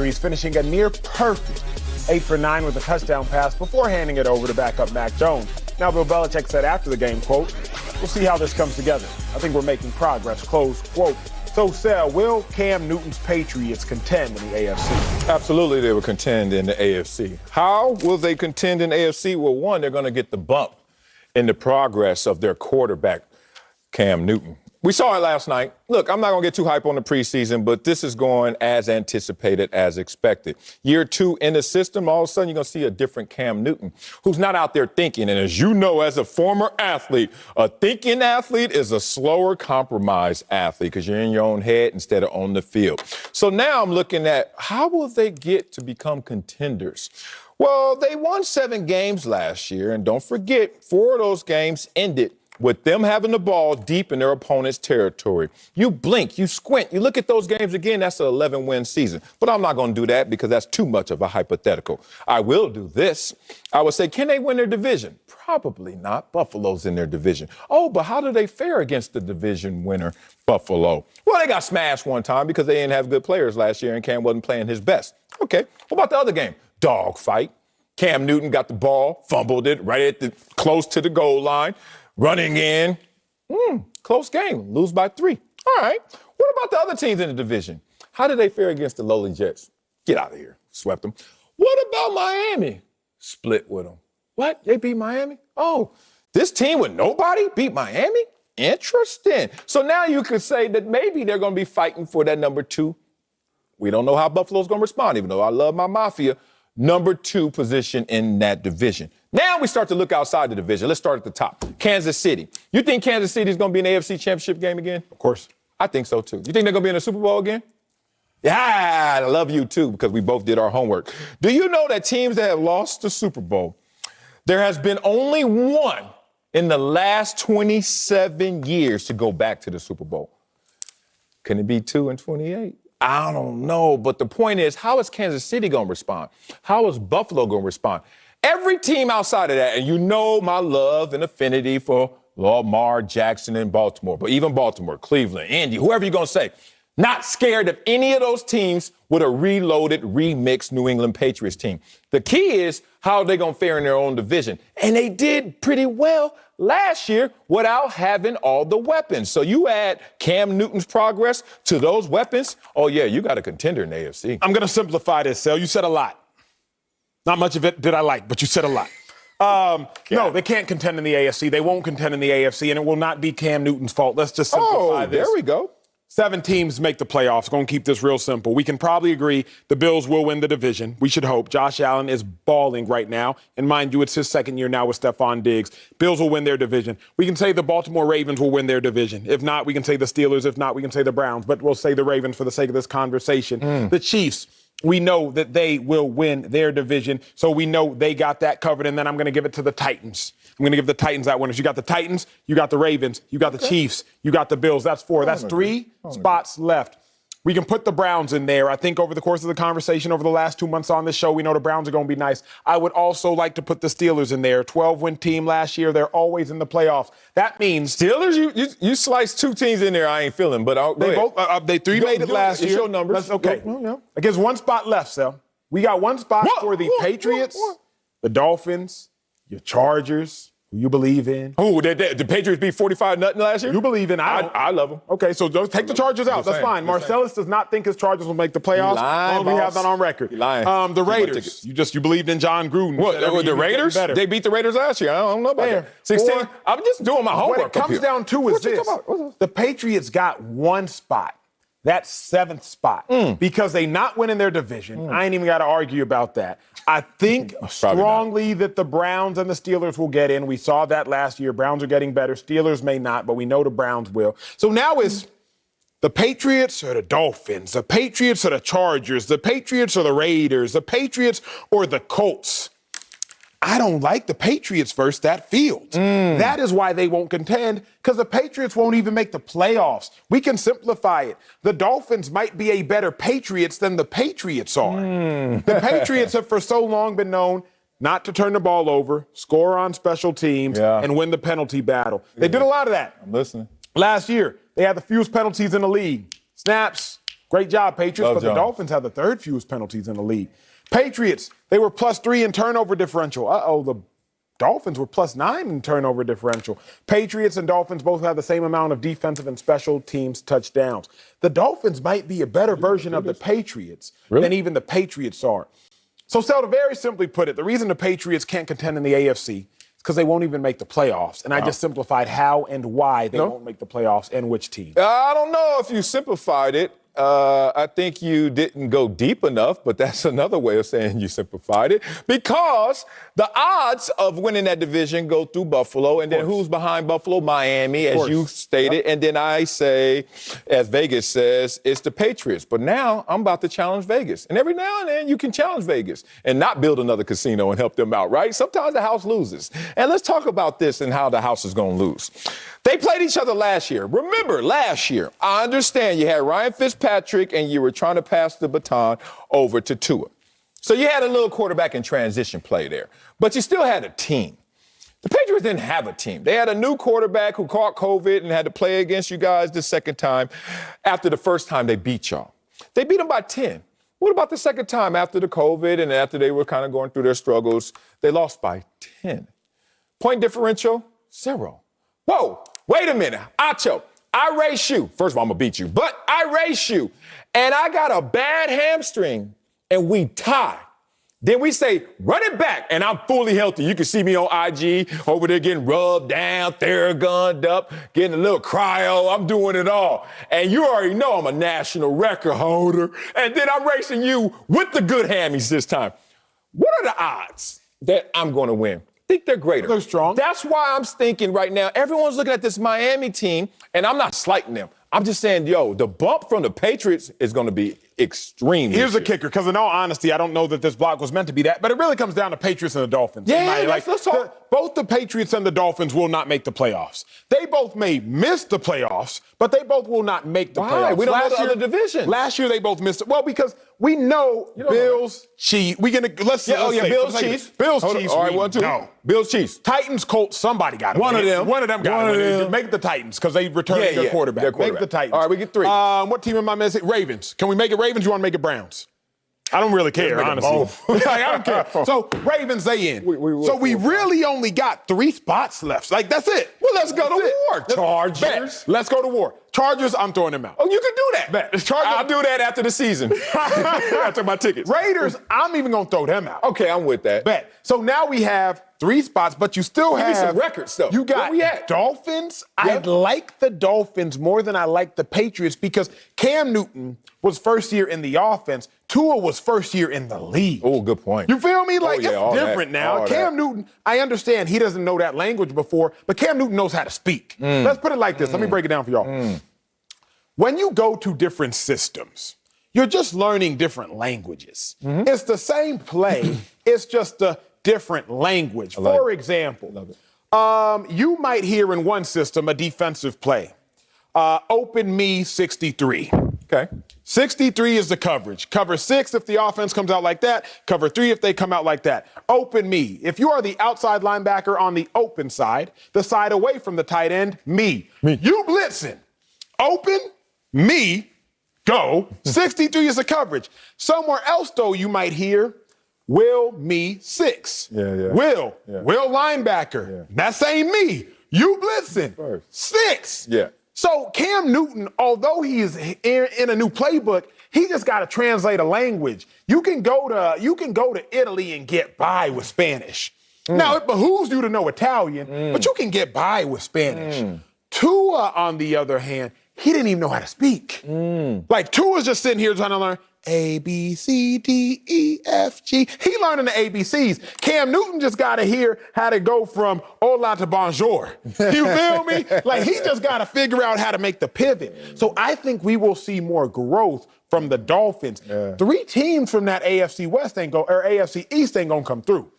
series, finishing a near-perfect 8 for 9 with a touchdown pass before handing it over to backup Mac Jones. Now, Bill Belichick said after the game, quote, "We'll see how this comes together. I think we're making progress," close quote. So, Sal, will Cam Newton's Patriots contend in the AFC? Absolutely, they will contend in the AFC. How will they contend in the AFC? Well, one, they're going to get the bump in the progress of their quarterback, Cam Newton. We saw it last night. Look, I'm not going to get too hype on the preseason, but this is going as anticipated, as expected. Year 2 in the system, all of a sudden you're going to see a different Cam Newton who's not out there thinking. And as you know, as a former athlete, a thinking athlete is a slower, compromised athlete because you're in your own head instead of on the field. So now I'm looking at how will they get to become contenders? Well, they won 7 games last year, and don't forget, 4 of those games ended with them having the ball deep in their opponent's territory. You blink, you squint, you look at those games again, that's an 11-win season. But I'm not going to do that because that's too much of a hypothetical. I will do this. I would say, can they win their division? Probably not. Buffalo's in their division. Oh, but how do they fare against the division winner, Buffalo? Well, they got smashed one time because they didn't have good players last year and Cam wasn't playing his best. Okay, what about the other game? Dog fight. Cam Newton got the ball, fumbled it close to the goal line. Running in, close game, lose by 3. All right. What about the other teams in the division? How did they fare against the lowly Jets? Get out of here. Swept them. What about Miami? Split with them. What? They beat Miami? Oh, this team with nobody beat Miami? Interesting. So now you could say that maybe they're going to be fighting for that number 2. We don't know how Buffalo's going to respond, even though I love my Mafia. Number 2 position in that division. Now we start to look outside the division. Let's start at the top. Kansas City. You think Kansas City is going to be in the AFC Championship game again? Of course. I think so, too. You think they're going to be in the Super Bowl again? Yeah, I love you, too, because we both did our homework. Do you know that teams that have lost the Super Bowl, there has been only one in the last 27 years to go back to the Super Bowl? Can it be 2 in 28? I don't know, but the point is, how is Kansas City going to respond? How is Buffalo going to respond? Every team outside of that, and you know my love and affinity for Lamar Jackson in Baltimore, but even Baltimore, Cleveland, Indy, whoever you're going to say, not scared of any of those teams with a reloaded, remixed New England Patriots team. The key is how are they going to fare in their own division? And they did pretty well last year without having all the weapons. So you add Cam Newton's progress to those weapons, oh, yeah, you got a contender in the AFC. I'm going to simplify this, Sal. You said a lot. Not much of it did I like, but you said a lot. No, they can't contend in the AFC. They won't contend in the AFC, and it will not be Cam Newton's fault. Let's just simplify this. There we go. 7 teams make the playoffs. Going to keep this real simple. We can probably agree the Bills will win the division. We should hope. Josh Allen is balling right now. And mind you, it's his second year now with Stephon Diggs. Bills will win their division. We can say the Baltimore Ravens will win their division. If not, we can say the Steelers. If not, we can say the Browns. But we'll say the Ravens for the sake of this conversation. The Chiefs, we know that they will win their division. So we know they got that covered. And then I'm going to give it to the Titans. I'm going to give the Titans that winners. You got the Titans, you got the Ravens, you got the Chiefs, you got the Bills. That's 4. That's 3 spots left. We can put the Browns in there. I think over the course of the conversation over the last 2 months on this show, we know the Browns are going to be nice. I would also like to put the Steelers in there. 12-win team last year. They're always in the playoffs. That means Steelers, you sliced 2 teams in there I ain't feeling, but they 3 made it last year. Show numbers. That's okay. I guess 1 spot left, Sal. We got 1 spot for the Patriots, the Dolphins, your Chargers, who you believe in. Oh, the Patriots beat 45-0 last year? You believe in. I love them. Okay, so take the Chargers out. That's fine. Marcellus does not think his Chargers will make the playoffs. As long as we have that on record. The Raiders. You believed in John Gruden. What, the Raiders? They beat the Raiders last year. I don't know about that. 16. I'm just doing my homework. What it comes down to is this. The Patriots got 1 spot. That's 7th spot. Because they not winning their division. I ain't even got to argue about that. I think strongly that the Browns and the Steelers will get in. We saw that last year. Browns are getting better. Steelers may not, but we know the Browns will. So now it's the Patriots or the Dolphins, the Patriots or the Chargers, the Patriots or the Raiders, the Patriots or the Colts. I don't like the Patriots versus that field. That is why they won't contend, because the Patriots won't even make the playoffs. We can simplify it. The Dolphins might be a better Patriots than the Patriots are. The Patriots have for so long been known not to turn the ball over, score on special teams, and win the penalty battle. They did a lot of that. I'm listening. Last year, they had the fewest penalties in the league. Snaps, Great job, Patriots. Love but the Jones. Dolphins have the third fewest penalties in the league. Patriots, they were +3 in turnover differential. The Dolphins were +9 in turnover differential. Patriots and Dolphins both have the same amount of defensive and special teams touchdowns. The Dolphins might be a better version of the Patriots than even the Patriots are. So, Stel, to very simply put it, the reason the Patriots can't contend in the AFC is because they won't even make the playoffs. And I just simplified how and why they won't make the playoffs and which team. I don't know if you simplified it. I think you didn't go deep enough, but that's another way of saying you simplified it. Because the odds of winning that division go through Buffalo, and then who's behind Buffalo? Miami, as you stated. And then I say, as Vegas says, it's the Patriots. But now I'm about to challenge Vegas. And every now and then you can challenge Vegas and not build another casino and help them out, right? Sometimes the house loses. And let's talk about this and how the house is going to lose. They played each other last year. Remember, last year, I understand you had Ryan Fitzpatrick and you were trying to pass the baton over to Tua. So you had a little quarterback in transition play there. But you still had a team. The Patriots didn't have a team. They had a new quarterback who caught COVID and had to play against you guys the second time after the first time they beat y'all. They beat them by 10. What about the second time after the COVID and after they were kind of going through their struggles? They lost by 10. Point differential, 0. Whoa, wait a minute. Acho, I race you. First of all, I'm going to beat you, but I race you. And I got a bad hamstring and we tie. Then we say, run it back, and I'm fully healthy. You can see me on IG over there getting rubbed down, Theragunned up, getting a little cryo. I'm doing it all. And you already know I'm a national record holder. And then I'm racing you with the good hammies this time. What are the odds that I'm going to win? I think they're greater. They're strong. That's why I'm thinking right now, everyone's looking at this Miami team, and I'm not slighting them. I'm just saying, the bump from the Patriots is going to be extreme. Here's the kicker, because in all honesty, I don't know that this block was meant to be that, but it really comes down to Patriots and the Dolphins. Yeah, let's talk. Both the Patriots and the Dolphins will not make the playoffs. They both may miss the playoffs, but they both will not make the playoffs. We don't know the other division. Last year, they both missed it. Well, because we know Bills, Chiefs. Bills, Chiefs. Bills, Chiefs. All right, 1, 2. No. Bills, Chiefs. Titans, Colts, somebody got to One of them. One of them got to make the Titans because they returned their quarterback. Make the Titans. All right, we get 3. What team am I missing? Ravens. Can we make it Ravens? You want to make it Browns? I don't really care, honestly. I don't care. So, Ravens, they in. We really only got 3 spots left. Like, that's it. Well, let's go to war, Chargers. Bet. Let's go to war. Chargers, I'm throwing them out. Oh, you can do that. Bet. I'll do that after the season. I took my tickets. Raiders, I'm even going to throw them out. Okay, I'm with that. Bet. So now we have 3 spots, but you still have some records, though. You got Where we at? Dolphins. Yep. I like the Dolphins more than I like the Patriots because Cam Newton was first year in the offense. Tua was first year in the league. Oh, good point. You feel me? Like, it's different now. Cam Newton, I understand he doesn't know that language before, but Cam Newton knows how to speak. Let's put it like this. Let me break it down for y'all. When you go to different systems, you're just learning different languages. It's the same play. It's just a different language. For example, you might hear in one system a defensive play. Open me 63. Okay. 63 is the coverage. Cover 6 if the offense comes out like that. Cover 3 if they come out like that. Open me. If you are the outside linebacker on the open side, the side away from the tight end, me. You blitzing. Open, me, go. 63 is the coverage. Somewhere else, though, you might hear will, me, 6. Will linebacker. That ain't me. You blitzing. 6. Yeah. So Cam Newton, although he is in a new playbook, he just got to translate a language. You can go to Italy and get by with Spanish. Now it behooves you to know Italian, but you can get by with Spanish. Tua, on the other hand, he didn't even know how to speak. Like Tua's just sitting here trying to learn A, B, C, D, E, F, G. He learning the ABCs. Cam Newton just got to hear how to go from hola to bonjour. You feel me? Like he just got to figure out how to make the pivot. So I think we will see more growth from the Dolphins. 3 teams from that AFC West AFC East ain't gonna come through.